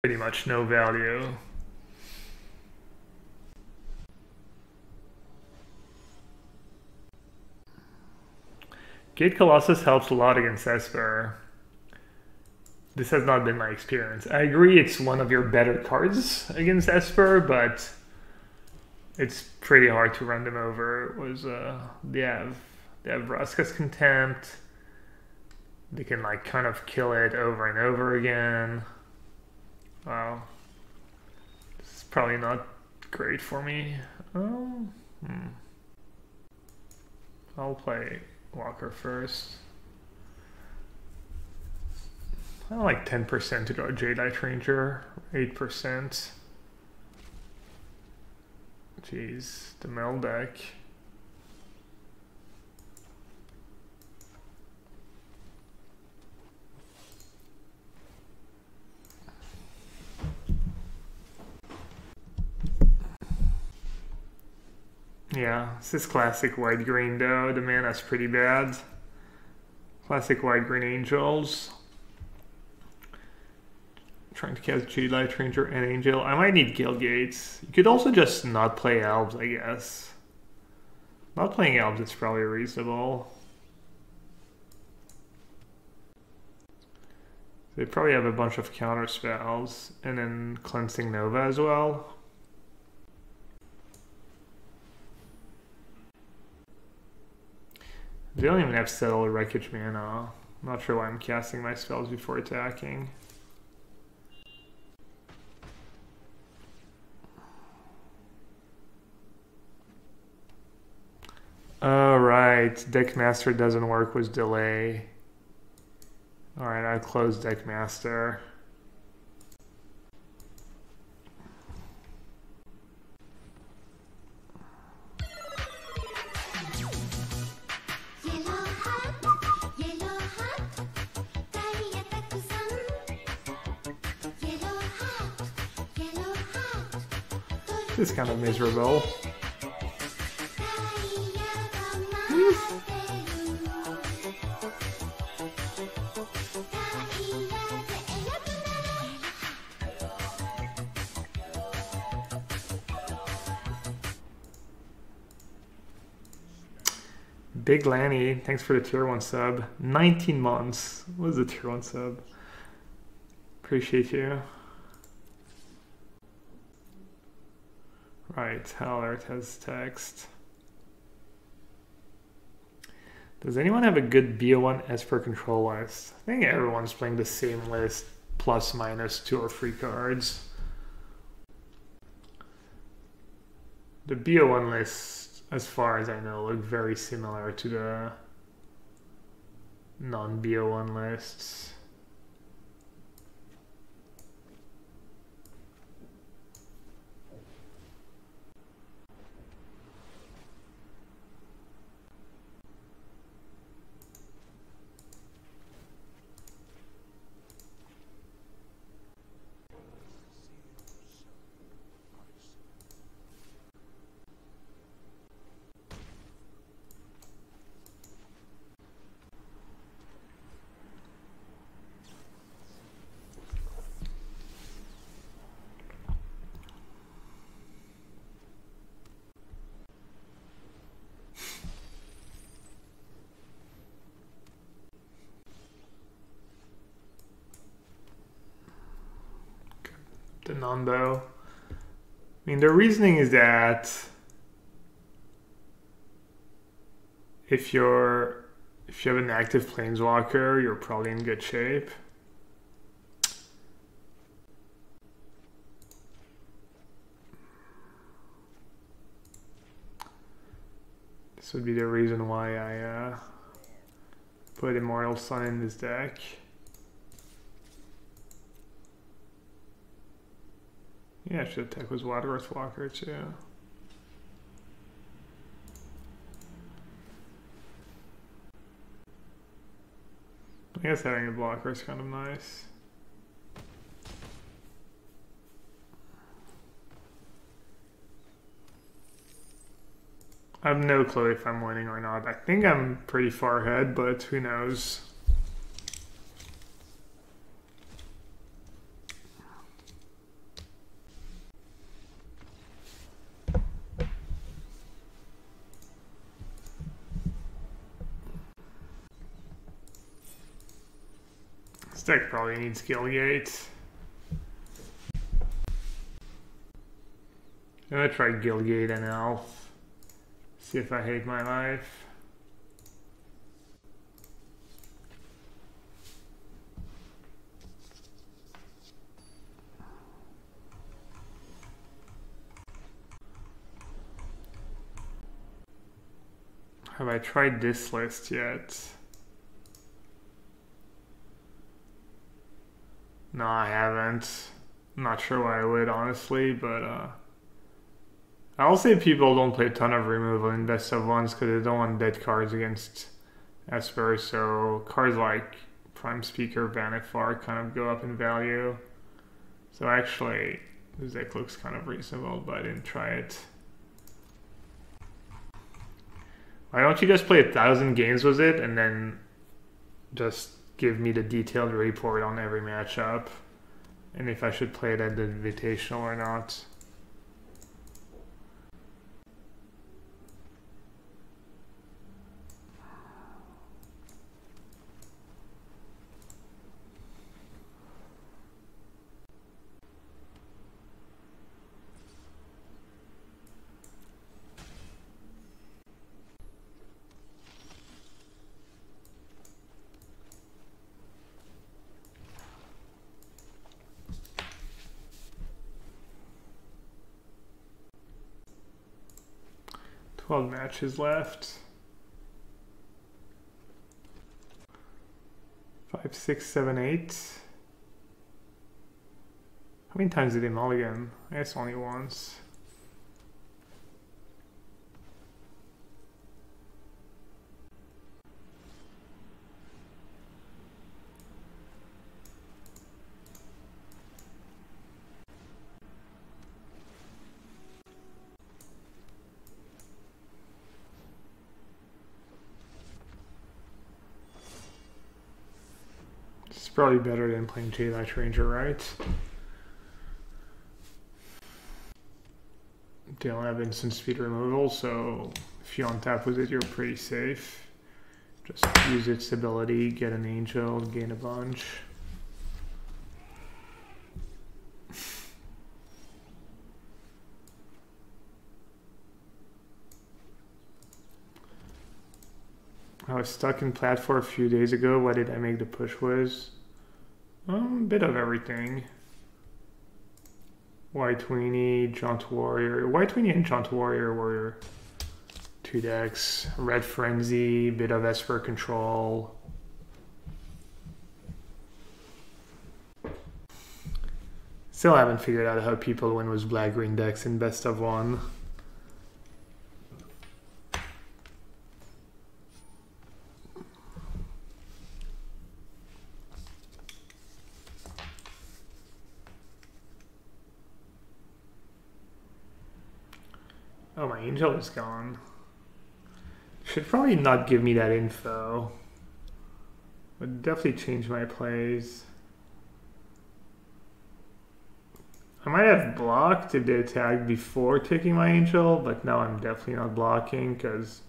pretty much no value. Gate Colossus helps a lot against Esper. This has not been my experience. I agree it's one of your better cards against Esper, but it's pretty hard to run them over. It was they have Vraska's Contempt. They can like kind of kill it over and over again. Wow. This is probably not great for me. I'll play Walker first. I like 10% to go Jadeite Ranger, 8%. Jeez, the Mel deck. Yeah, this is classic white-green though. The mana's pretty bad. Classic white-green Angels. Trying to cast Jadeite Ranger and Angel. I might need Guild Gates. You could also just not play Elves, I guess. Not playing Elves is probably reasonable. They probably have a bunch of counter spells, and then Cleansing Nova as well. They don't even have Settled Wreckage mana. I'm not sure why I'm casting my spells before attacking. Alright, Deckmaster doesn't work with delay. Alright, I'll close Deckmaster. This is kind of miserable. Big Lanny, thanks for the tier 1 sub. 19 months. What is a tier 1 sub? Appreciate you. Right, Hellert has text. Does anyone have a good Bo1 Esper control list? I think everyone's playing the same list, plus minus 2 or 3 cards. The Bo1 list, as far as I know, look very similar to the non-Bo1 lists. The Nando. I mean, the reasoning is that if you have an active Planeswalker, you're probably in good shape. This would be the reason why I put Immortal Sun in this deck. Yeah, I should attack with Waterworth Walker too. I guess having a blocker is kind of nice. I have no clue if I'm winning or not. I think I'm pretty far ahead, but who knows? deck probably needs Gilgate. I'm gonna try Gilgate and Elf. See if I hate my life. Have I tried this list yet? No, I haven't. I'm not sure why I would, honestly, but I'll say people don't play a ton of removal in best of ones because they don't want dead cards against Esper, so cards like Prime Speaker, Vanifar kind of go up in value. So actually, this deck looks kind of reasonable, but I didn't try it. Why don't you just play 1,000 games with it and then just give me the detailed report on every matchup and if I should play it at the Invitational or not. Twelve matches left. 5, 6, 7, 8. How many times did he mulligan? I guess only once. It's probably better than playing Jadeite Ranger, right? They don't have instant speed removal, so if you untap with it, you're pretty safe. Just use its ability, get an angel, gain a bunch. I was stuck in platform a few days ago. What did I make the push with? A bit of everything. White Weenie, Jaunt Warrior. White Weenie and Jaunt Warrior were 2 decks. Red Frenzy, bit of Esper Control. Still haven't figured out how people win with black-green decks in best of one. Oh, my angel is gone. Should probably not give me that info. Would definitely change my plays. I might have blocked if they attacked before taking my angel, but now I'm definitely not blocking because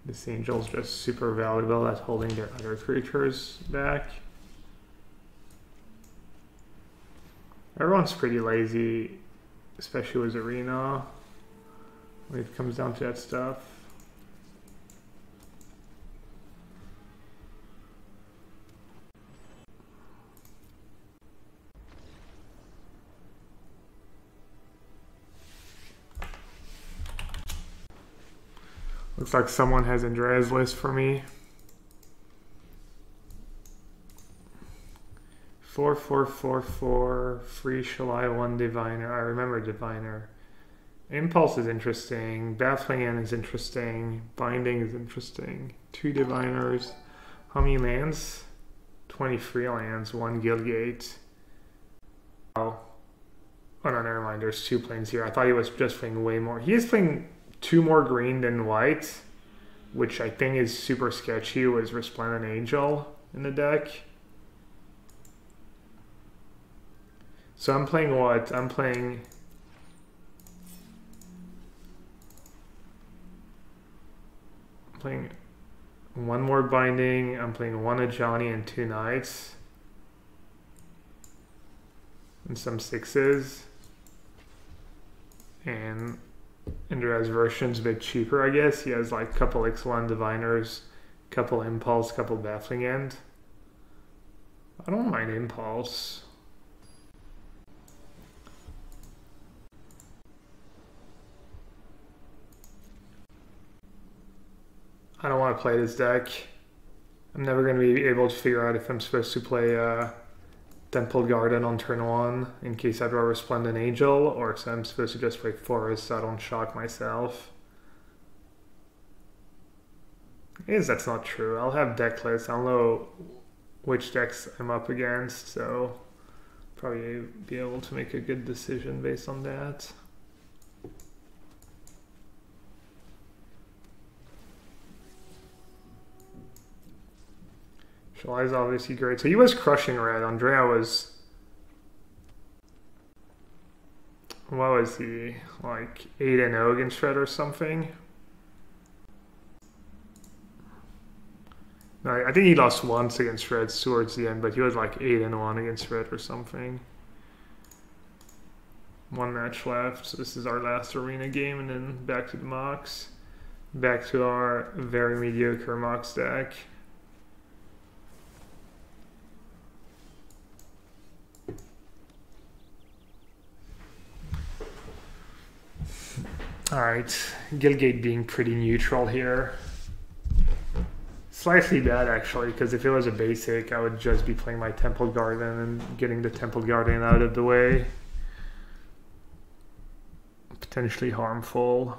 this angel is just super valuable at holding their other creatures back. Everyone's pretty lazy, especially with Arena, when it comes down to that stuff. Looks like someone has Andrea's list for me. 4-4-4-4, free Shalai, 1 Diviner. I remember Diviner. Impulse is interesting. Baffling End is interesting. Binding is interesting. 2 Diviners. How many lands? 23 lands, 1 Guildgate. Oh no, never mind. There's 2 planes here. I thought he was just playing way more. He is playing 2 more green than white, which I think is super sketchy with Resplendent Angel in the deck. So I'm playing what? I'm playing one more Binding. I'm playing 1 Ajani and 2 Knights. and some 6s. And Andrea's version's a bit cheaper, I guess. He has like a couple X1 diviners, couple impulse, couple baffling end. I don't mind impulse. I don't want to play this deck. I'm never going to be able to figure out if I'm supposed to play Temple Garden on turn 1 in case I draw Resplendent Angel, or if I'm supposed to just play Forest so I don't shock myself. I guess that's not true. I'll have deck lists. I'll know which decks I'm up against, so probably be able to make a good decision based on that. Shalai is obviously great. So he was crushing red. Andrea was... What was he? Like 8-0 against red or something? No, I think he lost once against red towards the end, but he was like 8-1 against red or something. One match left. So this is our last arena game, and then back to the mocks. Back to our very mediocre mocks deck. Alright, Gilgate being pretty neutral here. Slightly bad actually, because if it was a basic, I would just be playing my Temple Garden and getting the Temple Garden out of the way. Potentially harmful.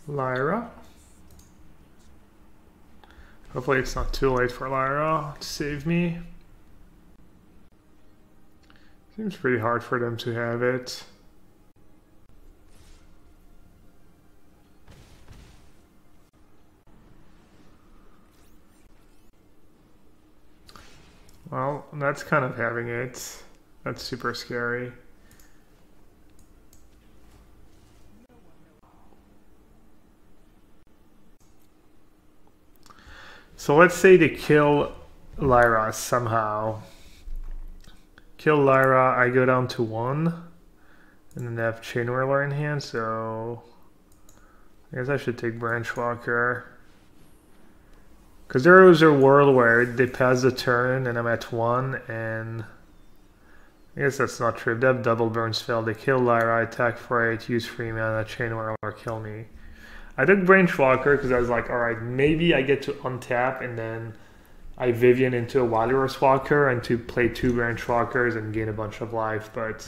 Lyra. Hopefully it's not too late for Lyra to save me. Seems pretty hard for them to have it. Well, that's kind of having it. That's super scary. So let's say they kill Lyra somehow. Kill Lyra, I go down to 1. And then they have Chain Whirler in hand, so I guess I should take Branchwalker. Because there is a world where they pass the turn and I'm at 1, and I guess that's not true. If they have double burns fail, they kill Lyra, attack for 8, use 3 mana, Chain Whirler, kill me. I took Branchwalker because I was like, alright, maybe I get to untap and then I Vivian into a Walrus Walker and to play 2 Branchwalkers and gain a bunch of life, but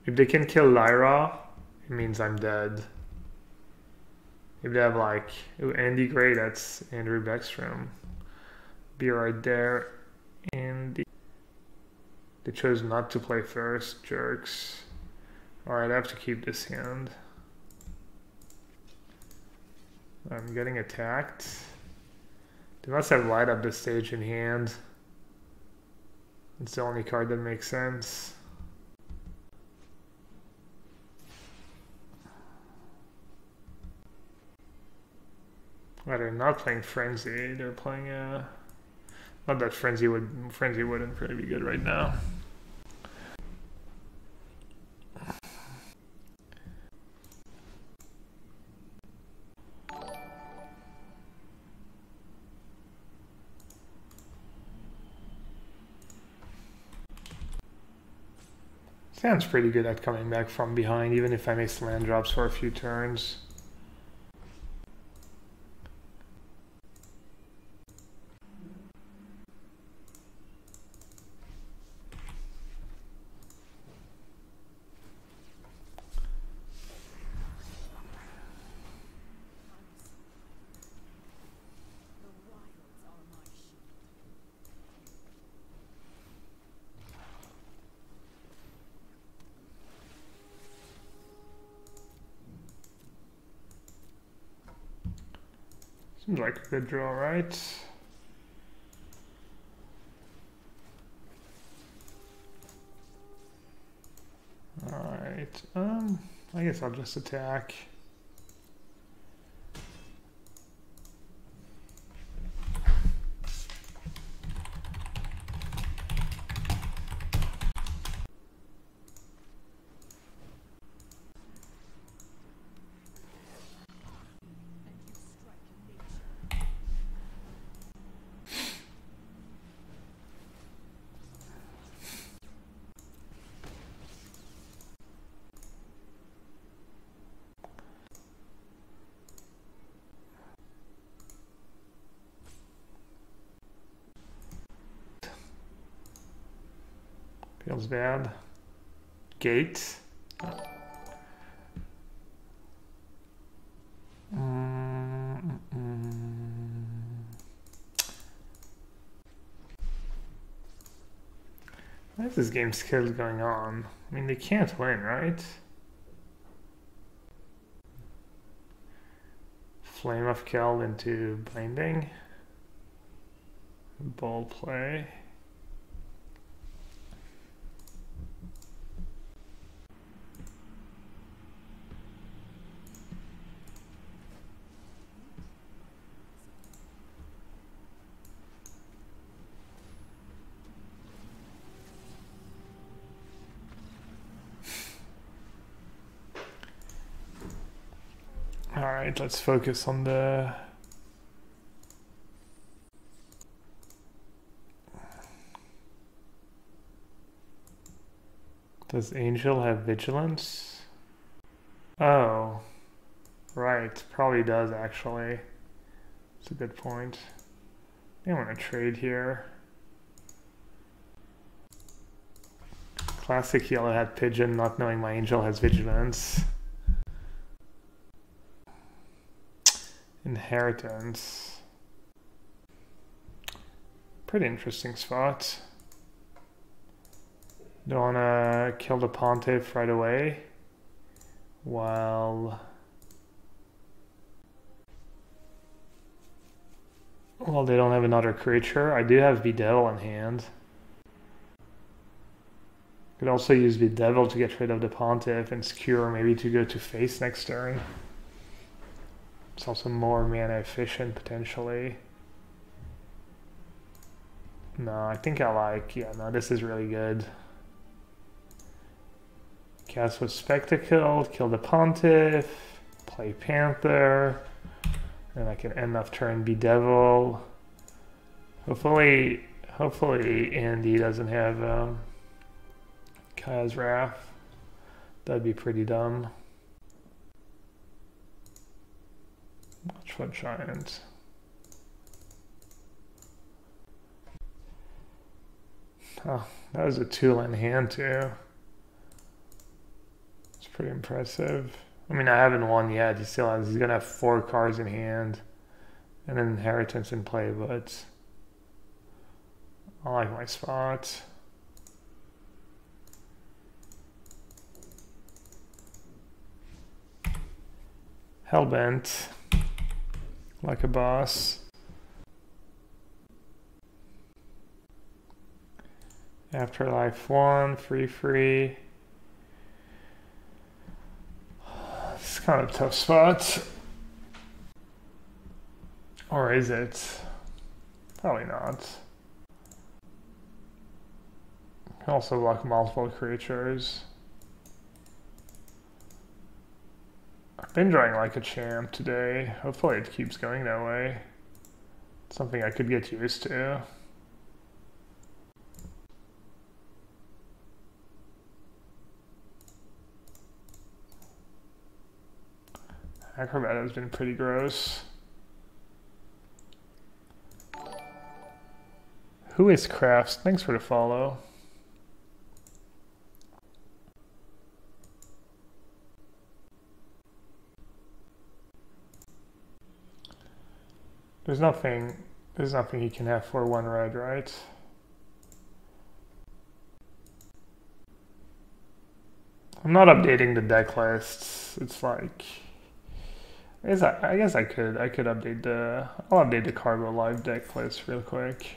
if they can kill Lyra, it means I'm dead. If they have like, ooh, Andy Gray, that's Andrew Beckstrom. Be right there. And they chose not to play first, jerks. Alright, I have to keep this hand. I'm getting attacked. They must have light up this stage in hand. It's the only card that makes sense. Well, they're not playing Frenzy. They're playing not that Frenzy wouldn't really be good right now. Sounds pretty good at coming back from behind, even if I miss land drops for a few turns. Seems like a good draw, right? Alright, I guess I'll just attack. Feels bad. Gate. Why is this game still going on? I mean, they can't win, right? Flame of Keld into binding. Ball play. Alright, let's focus on the... Does Angel have vigilance? Oh, right, probably does actually. That's a good point. I want to trade here. Classic yellowhat pigeon, not knowing my Angel has vigilance. Inheritance. Pretty interesting spot. Don't want to kill the Pontiff right away. While they don't have another creature. I do have Bedevil in hand. Could also use Bedevil to get rid of the Pontiff and Skewer maybe to go to face next turn. It's also more mana efficient potentially. No, I think I like, yeah, no, this is really good. Cast with Spectacle, kill the Pontiff, play Panther, and I can end off turn Bedevil. Hopefully Andy doesn't have Kaya's Wrath. That'd be pretty dumb. Watchfoot Giant. Oh, that was a tool in hand too. It's pretty impressive. I mean, I haven't won yet. He's gonna have 4 cards in hand and an inheritance in play, but I like my spot. Hellbent. Like a boss. Afterlife 1, free. This is kind of a tough spot. Or is it? Probably not. Can also block multiple creatures. I've been drawing like a champ today. Hopefully it keeps going that way. It's something I could get used to. Acrobat has been pretty gross. Who is Crafts? Thanks for the follow. There's nothing he can have for 1 red, right? I'm not updating the deck lists. It's like I guess I could update the I'll update the cargo live deck list real quick.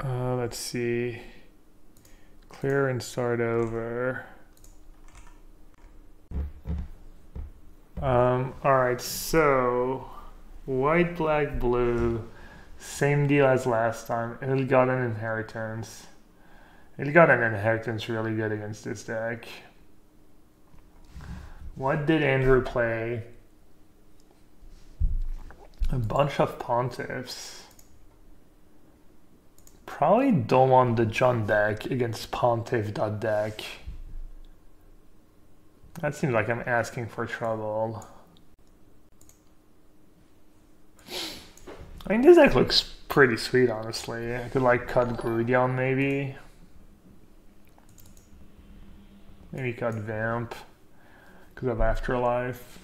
Let's see. Clear and start over. Alright, so white, black, blue, same deal as last time. It got an inheritance. It got an inheritance really good against this deck. What did Andrew play? A bunch of Pontiffs. Probably don't want the John deck against Pontiff deck. That seems like I'm asking for trouble. I mean, this deck looks pretty sweet, honestly. I could like cut Grudion maybe. Maybe cut Vamp because of Afterlife.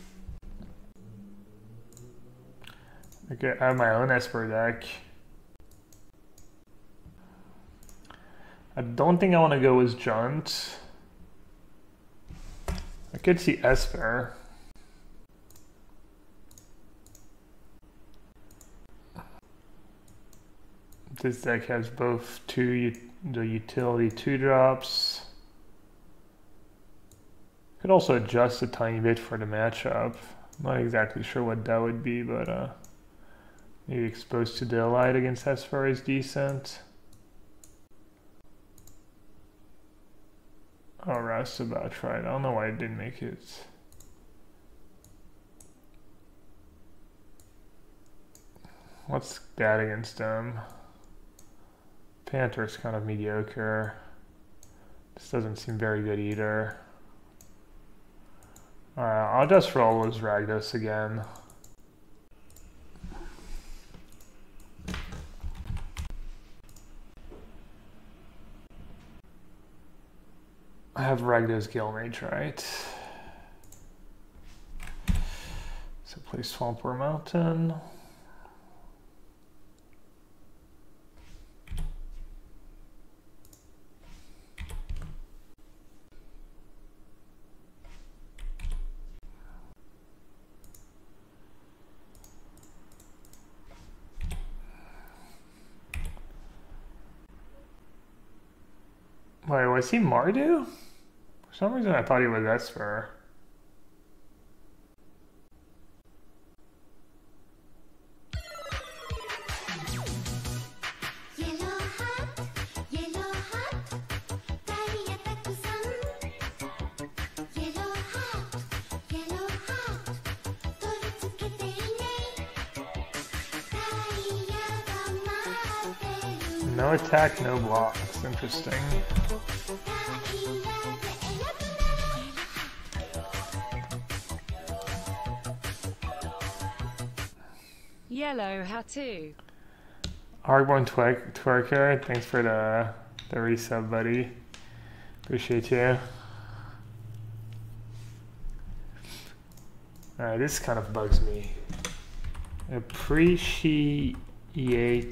Okay, I have my own Esper deck. I don't think I want to go with Junt. I could see Esper. This deck has both the utility 2-drops. Could also adjust a tiny bit for the matchup. Not exactly sure what that would be, but maybe exposed to daylight against Esper is decent. Oh, Roustabout tried. I don't know why it didn't make it. What's that against them? Panther's kind of mediocre. This doesn't seem very good either. Alright, I'll just roll with Ragdos again. I have Ragdos Gilmage, right? So play Swampware Mountain. Wait, was he Mardu? For some reason I thought he was Esper. No attack, no block. That's interesting. Yellowhat too. Hardborn Twerker, thanks for the resub, buddy. Appreciate you. Alright, this kind of bugs me. Appreciate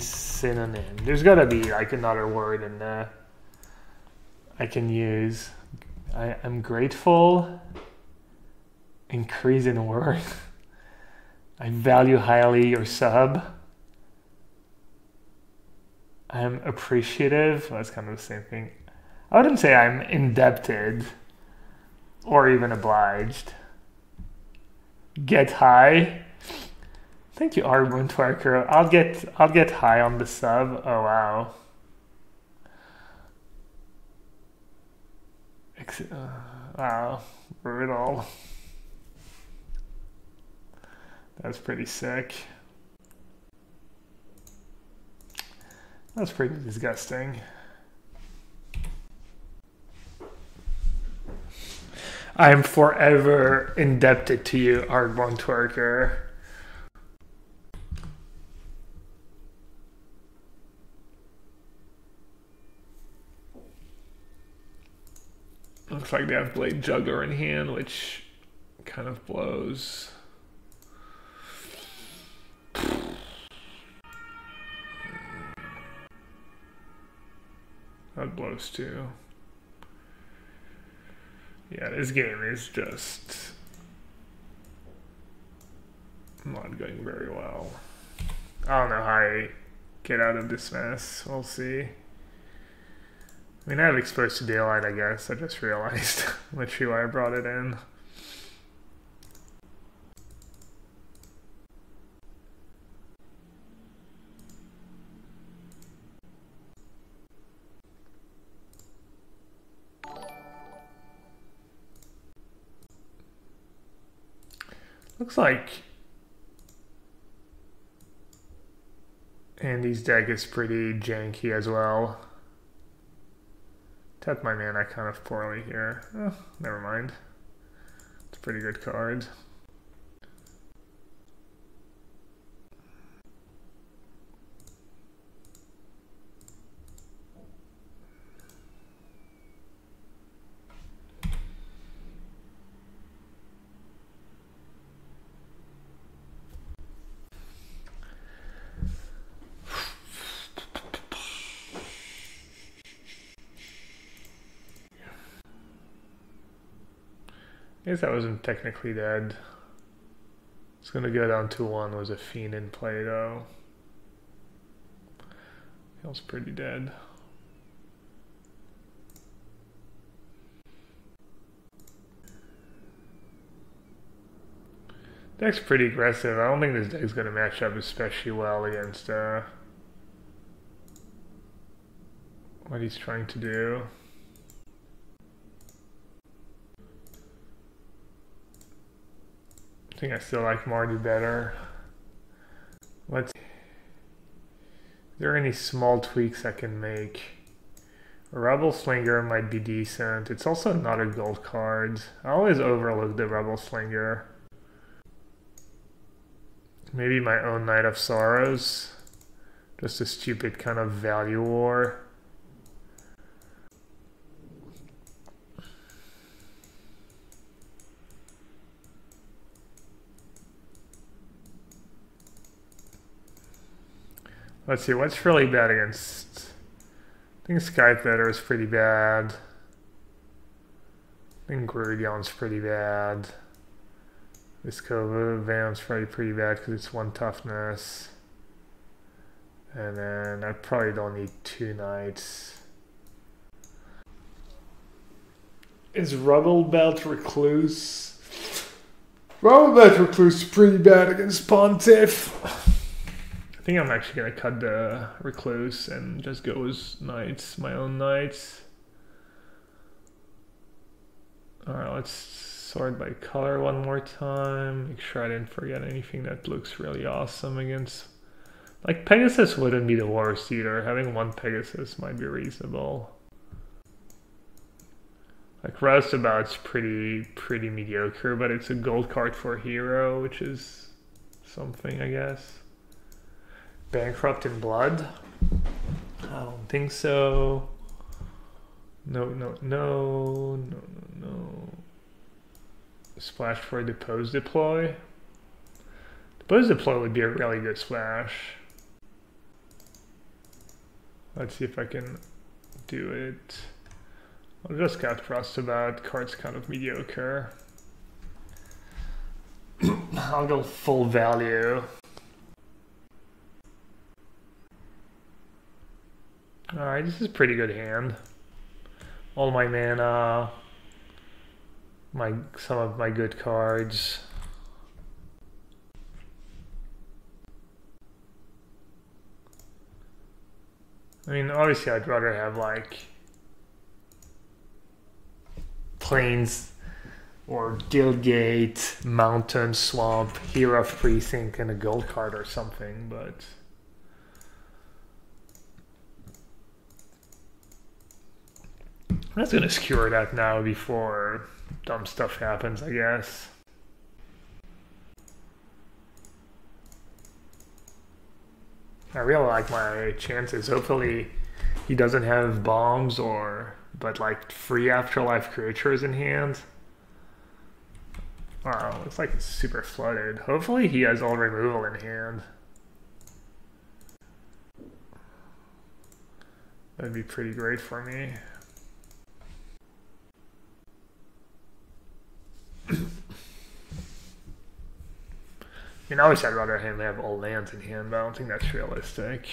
synonym. There's gotta be like another word in there I can use. I'm grateful. Increase in worth. I value highly your sub. I'm appreciative. Well, that's kind of the same thing. I wouldn't say I'm indebted or even obliged. Get high. Thank you, Arbun Twerker. I'll get high on the sub. Oh wow. Wow, brutal. That's pretty sick. That's pretty disgusting. I'm forever indebted to you, Ardborn Twerker. Looks like they have Blade Juggler in hand, which kind of blows. That blows too. Yeah, this game is just not going very well. I don't know how I get out of this mess. We'll see. I mean, I have exposed to daylight, I guess. I just realized literally why I brought it in. Looks like Andy's deck is pretty janky as well. Tapped my mana kind of poorly here. Oh, never mind. It's a pretty good card. I guess I wasn't technically dead. It's gonna go down to 1. Was a fiend in play though. Feels pretty dead. Deck's pretty aggressive. I don't think this deck's gonna match up especially well against what he's trying to do. I think I still like Marty better. Is there any small tweaks I can make? A Rebel Slinger might be decent. It's also another gold card. I always overlook the Rebel Slinger. Maybe my own Knight of Sorrows. Just a stupid kind of value war. Let's see, what's really bad against... I think Skyfeather is pretty bad. I think Grudion's pretty bad. Viscova Vam's probably pretty bad because it's 1 toughness. And then I probably don't need 2 knights. Is Rubble Belt Recluse? Rubble Belt Recluse is pretty bad against Pontiff. I think I'm actually going to cut the Recluse and just go with knights, my own knights. Alright, let's sort by color one more time. Make sure I didn't forget anything that looks really awesome against... Like, Pegasus wouldn't be the worst either. Having 1 Pegasus might be reasonable. Like, Roustabout's pretty mediocre, but it's a gold card for a hero, which is something, I guess. Bankrupt in Blood? I don't think so. No. Splash for Depose Deploy. Depose Deploy would be a really good splash. Let's see if I can do it. I'll just cast Roustabout. Card's kind of mediocre. I'll go full value. Alright, this is a pretty good hand. All my mana, some of my good cards. I mean, obviously I'd rather have like Plains or Guildgate, Mountain, Swamp, Hero of Precinct, and a gold card or something, but... I'm just gonna skewer that now before dumb stuff happens, I guess. I really like my chances. Hopefully he doesn't have bombs but like 3 afterlife creatures in hand. Wow, looks like it's super flooded. Hopefully he has all removal in hand. That'd be pretty great for me. mean, obviously I'd rather him have all lands in hand, but I don't think that's realistic.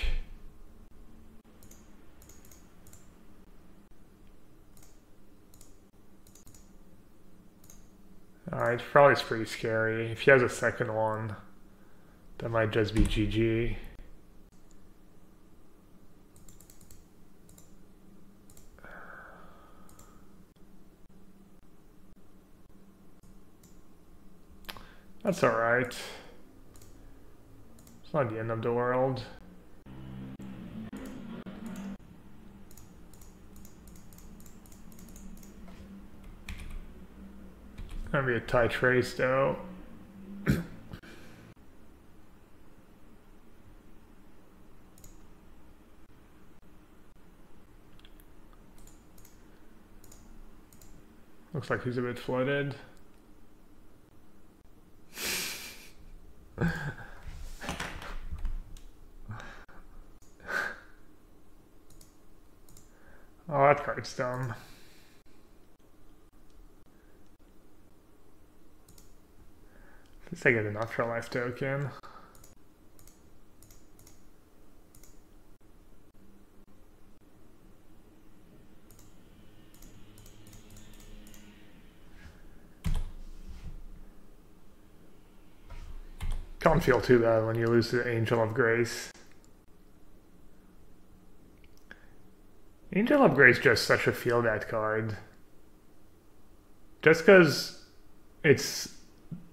Alright, probably it's pretty scary. If he has a second one, that might just be GG. That's alright. It's not the end of the world. Gonna be a tight race though. Looks like he's a bit flooded. Oh, that card's dumb. At least I get an afterlife token. Can't feel too bad when you lose the Angel of Grace. Angel of Grace is just such a feel bad card. Just because it's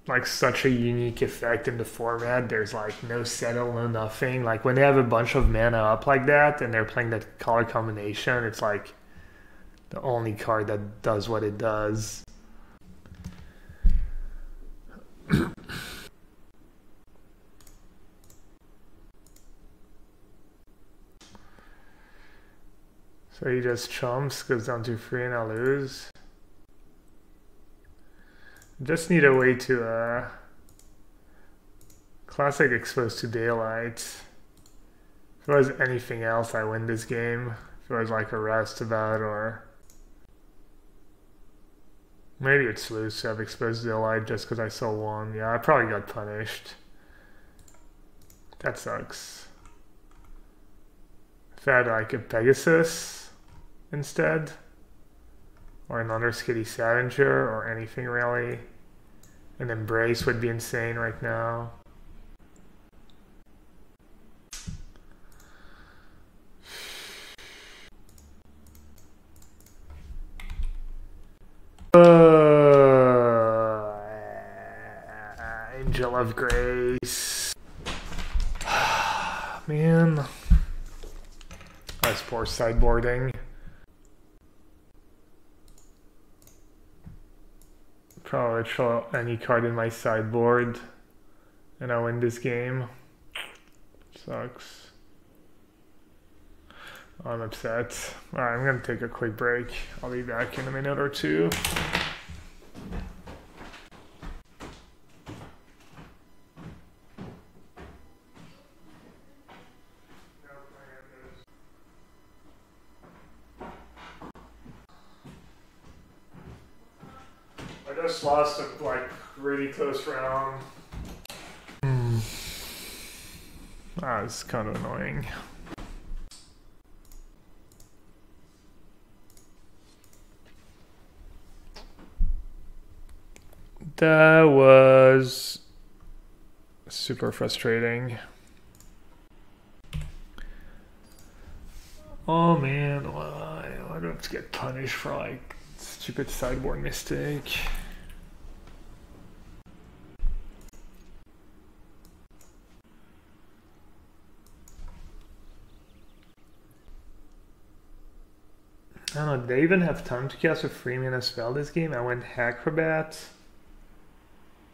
like such a unique effect in the format, there's like no settle, no nothing. Like when they have a bunch of mana up like that and they're playing that color combination, it's like the only card that does what it does. So he just chumps, goes down to 3 and I lose. Just need a way to classic exposed to daylight. If it was anything else, I win this game. If it was like a roustabout or maybe it's loose to have exposed to daylight just because I saw one. Yeah, I probably got punished. That sucks. If I had like a Pegasus instead, or another Skitty Scavenger, or anything really. An Embrace would be insane right now. Angel of Grace. Man. That's poor sideboarding. Probably throw any card in my sideboard and I win this game. Sucks. I'm upset. Alright, I'm gonna take a quick break. I'll be back in a minute or two. I just lost a like really close round. Ah, it's kind of annoying. That was super frustrating. Oh man, why do I have to get punished for like stupid sideboard mistake? I don't know, did they even have time to cast a 3-mana spell this game? I went Acrobat.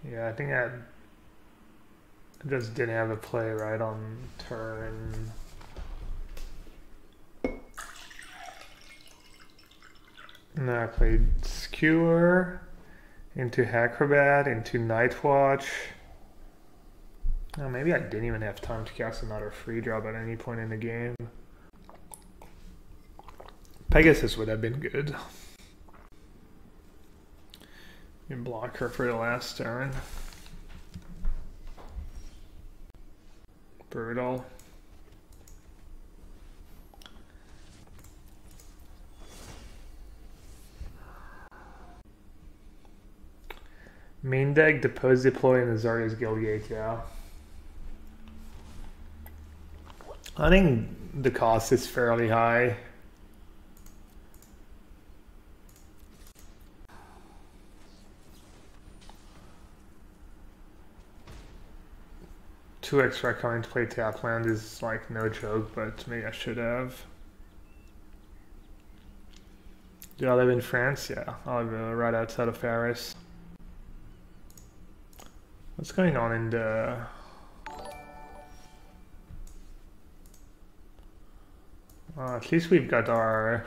Yeah, I think I just didn't have a play right on turn. And then I played Skewer into Acrobat, into Nightwatch. Oh, maybe I didn't even have time to cast another free drop at any point in the game. Pegasus would have been good. You block her for the last turn. Brutal. Main deck, Depose, Deploy, and Azaria's Guildgate, yeah. I think the cost is fairly high. Two extra coming to play tap land is like no joke, but maybe I should have. Do I live in France? Yeah, I live right outside of Paris. What's going on in the... at least we've got our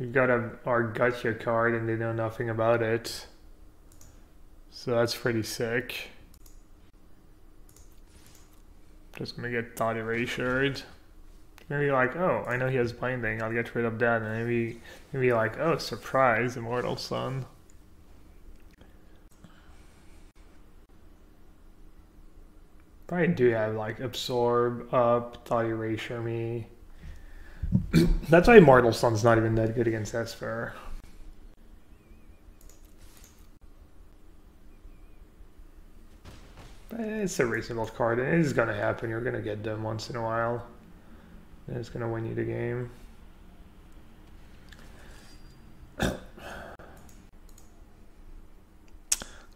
Gotcha card and they know nothing about it. So that's pretty sick. Just gonna get thought erasured. Maybe like, oh, I know he has binding, I'll get rid of that, and maybe like, oh, surprise, Immortal Sun. Probably do have like absorb, up, thought erasure me. That's why Immortal Sun's not even that good against Esper. But it's a reasonable card. It is gonna happen. You're gonna get them once in a while. And it's gonna win you the game. Looks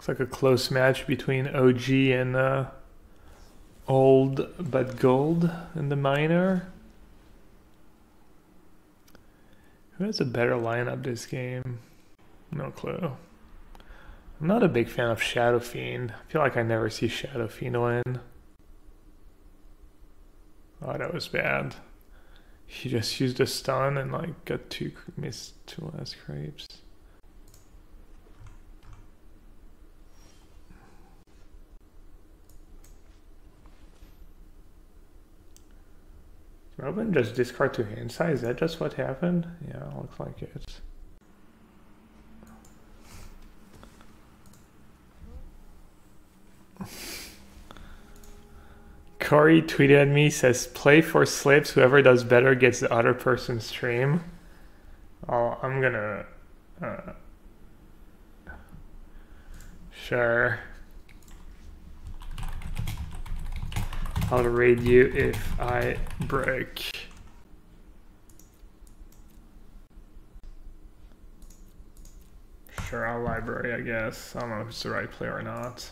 like a close match between OG and old but gold in the minor. Who has a better lineup this game? No clue. I'm not a big fan of Shadow Fiend. I feel like I never see Shadow Fiend win. Oh, that was bad. He just used a stun and like got missed two last crepes. Robin just discard to hand size. Is that just what happened? Yeah, looks like it. Corey tweeted at me, says, play for slips. Whoever does better gets the other person's stream. Oh, I'm gonna... sure. I'll raid you if I break. Sure, I'll library, I guess. I don't know if it's the right play or not.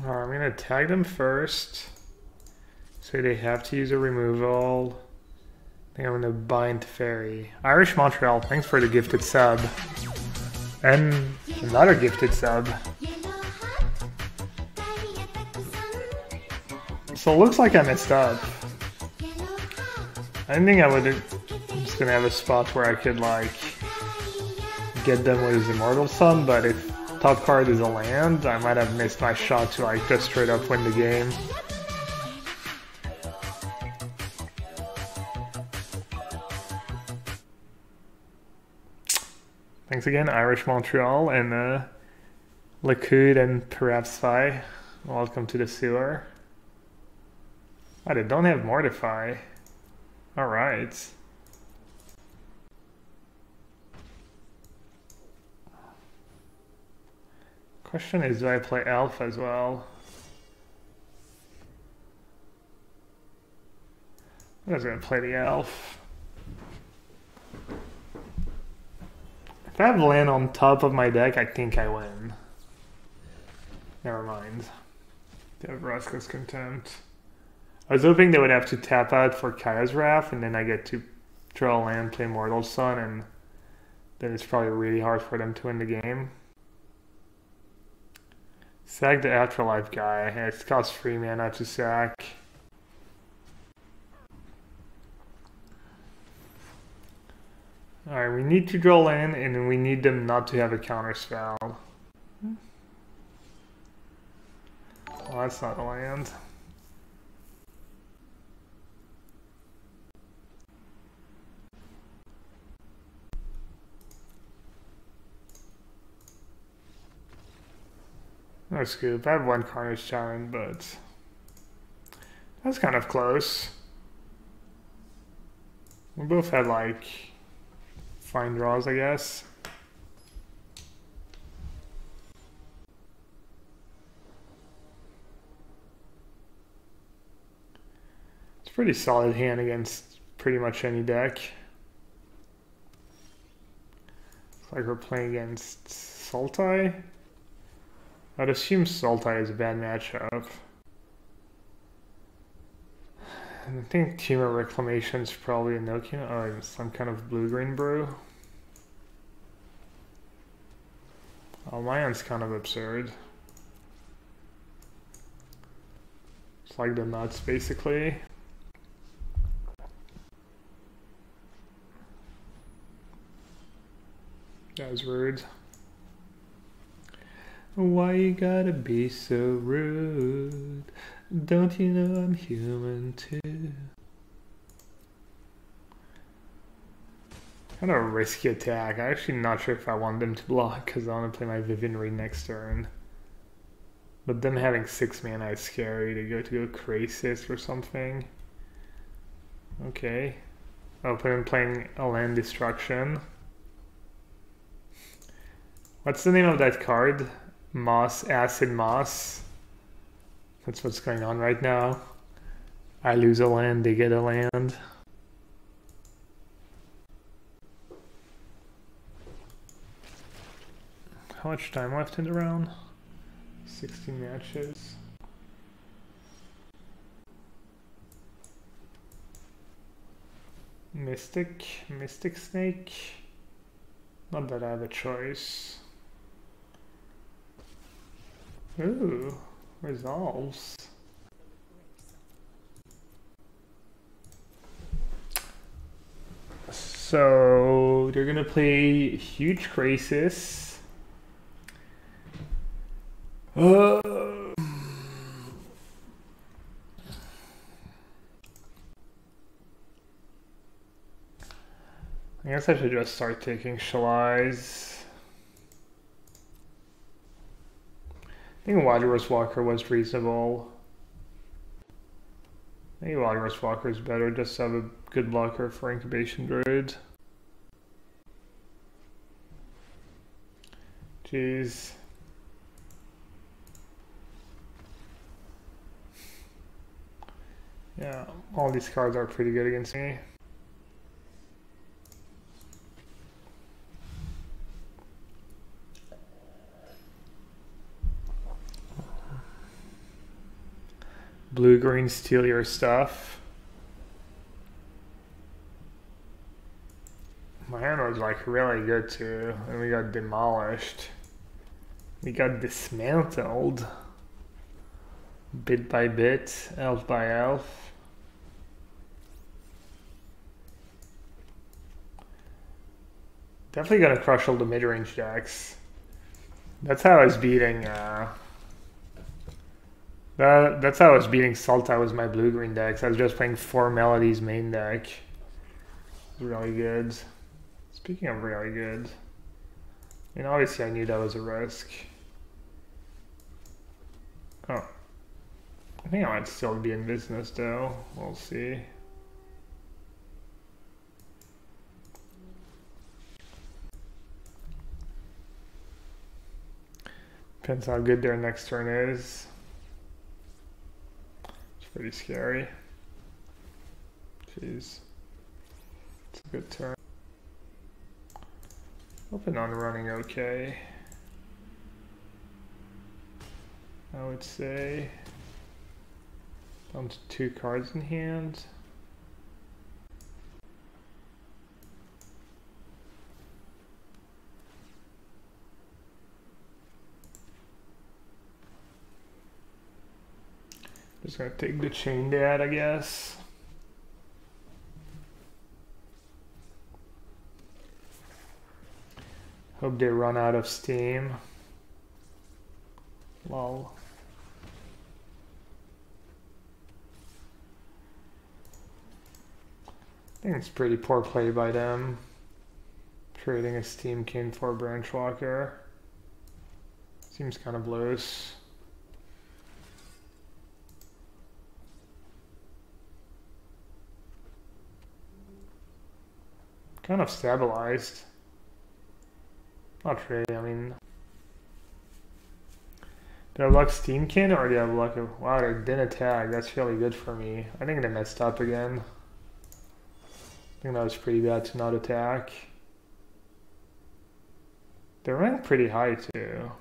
I'm gonna tag them first, so they have to use a removal. I think I'm gonna bind Fairy. Irish Montreal, thanks for the gifted sub. And another gifted sub. So it looks like I messed up. I didn't think I would. I'm just gonna have a spot where I could like get them with his Immortal Sun, but if top card is a land, I might have missed my shot to like just straight up win the game. Thanks again, Irish Montreal and Lacoud and perhaps Spy. Welcome to the sewer. Oh, they don't have Mortify. Alright. Question is, do I play Elf as well? I'm just gonna play the Elf. If I have land on top of my deck, I think I win. Never mind. They have Roscoe's Contempt. I was hoping they would have to tap out for Kaya's Wrath, and then I get to draw a land, play Mortal Sun, and then it's probably really hard for them to win the game. Sack the Afterlife guy. It costs 3 mana to sack. Alright, we need to draw land and we need them not to have a counter spell. Well, that's not a land. No scoop. I have 1 Carnage Challenge, but that's kind of close. We both had like fine draws, I guess. It's a pretty solid hand against pretty much any deck. Looks like we're playing against Sultai. I'd assume Sultai is a bad matchup. And I think Teamer Reclamation's probably a no kill. Oh, some kind of blue-green brew. Oh, Lion's kind of absurd. It's like the nuts, basically. That was rude. Why you gotta be so rude? Don't you know I'm human too? Kind of a risky attack. I'm actually not sure if I want them to block because I want to play my Vivian Reed next turn. But them having 6 mana is scary. They go to go Crisis or something. Okay. Open and playing a land destruction. What's the name of that card? Moss, Acid Moss. That's what's going on right now. I lose a land, they get a land. How much time left in the round? 16 matches. Mystic Snake. Not that I have a choice. Ooh, resolves. So they're gonna play Huge Crisis. I guess I should just start taking Shalize. I think Waterworth Walker was reasonable. I think Waterworth Walker is better just to have a good blocker for Incubation Druid. Jeez. Yeah, all these cards are pretty good against me. Blue-green, steal your stuff. My hand was like really good too, and we got demolished. We got dismantled. Bit by bit, elf by elf. Definitely gonna crush all the mid-range decks. That's how I was beating that's how I was beating Sultai was my blue-green decks. I was just playing 4 Melodies main deck. It was really good. Speaking of really good, I mean, obviously I knew that was a risk. Oh. I think I might still be in business though. We'll see. Depends how good their next turn is. Pretty scary. Jeez. It's a good turn. Open on running okay. I would say. Down to 2 cards in hand. Just gonna take the chain dad, I guess. Hope they run out of steam. Lol. I think it's pretty poor play by them. Trading a steam king for a branch walker. Seems kind of loose. Kind of stabilized. Not really, I mean... Do I have luck steam king or do I have luck of... Wow, they didn't attack. That's really good for me. I think they messed up again. I think that was pretty bad to not attack. They're ranked pretty high too.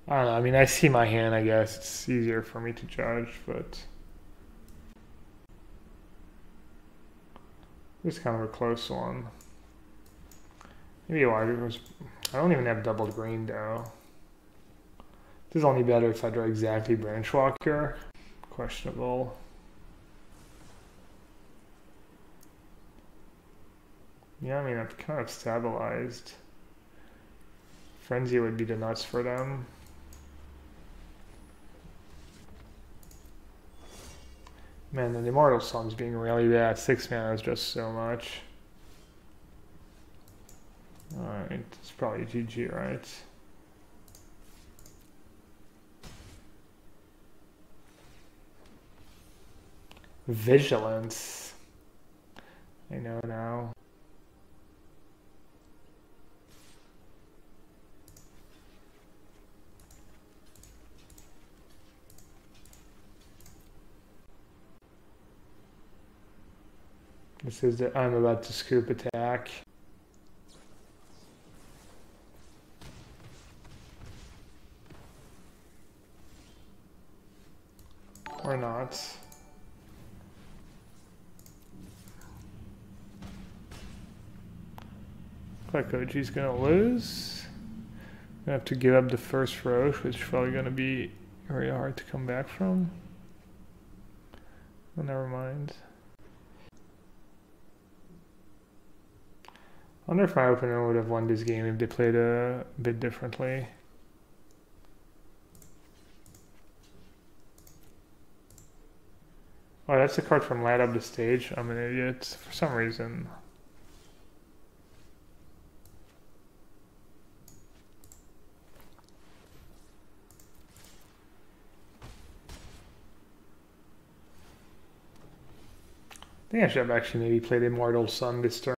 I don't know, I mean I see my hand, I guess. It's easier for me to judge, but... It's kind of a close one. Maybe why it was... I don't even have doubled green though. This is only better if I draw exactly branch walker. Questionable. Yeah, I mean, I've kind of stabilized. Frenzy would be the nuts for them. Man, the Immortal Song's being really bad. 6 mana is just so much. Alright, it's probably GG, right? Vigilance. I know now. This is the I'm about to scoop attack. Or not. Looks like OG's gonna lose. Gonna have to give up the first Roche, which is probably gonna be very hard to come back from. Oh, never mind. I wonder if my opponent would have won this game if they played a bit differently. Oh, that's a card from Light Up the Stage. I'm an idiot. For some reason. I think I should have actually maybe played Immortal Sun this turn.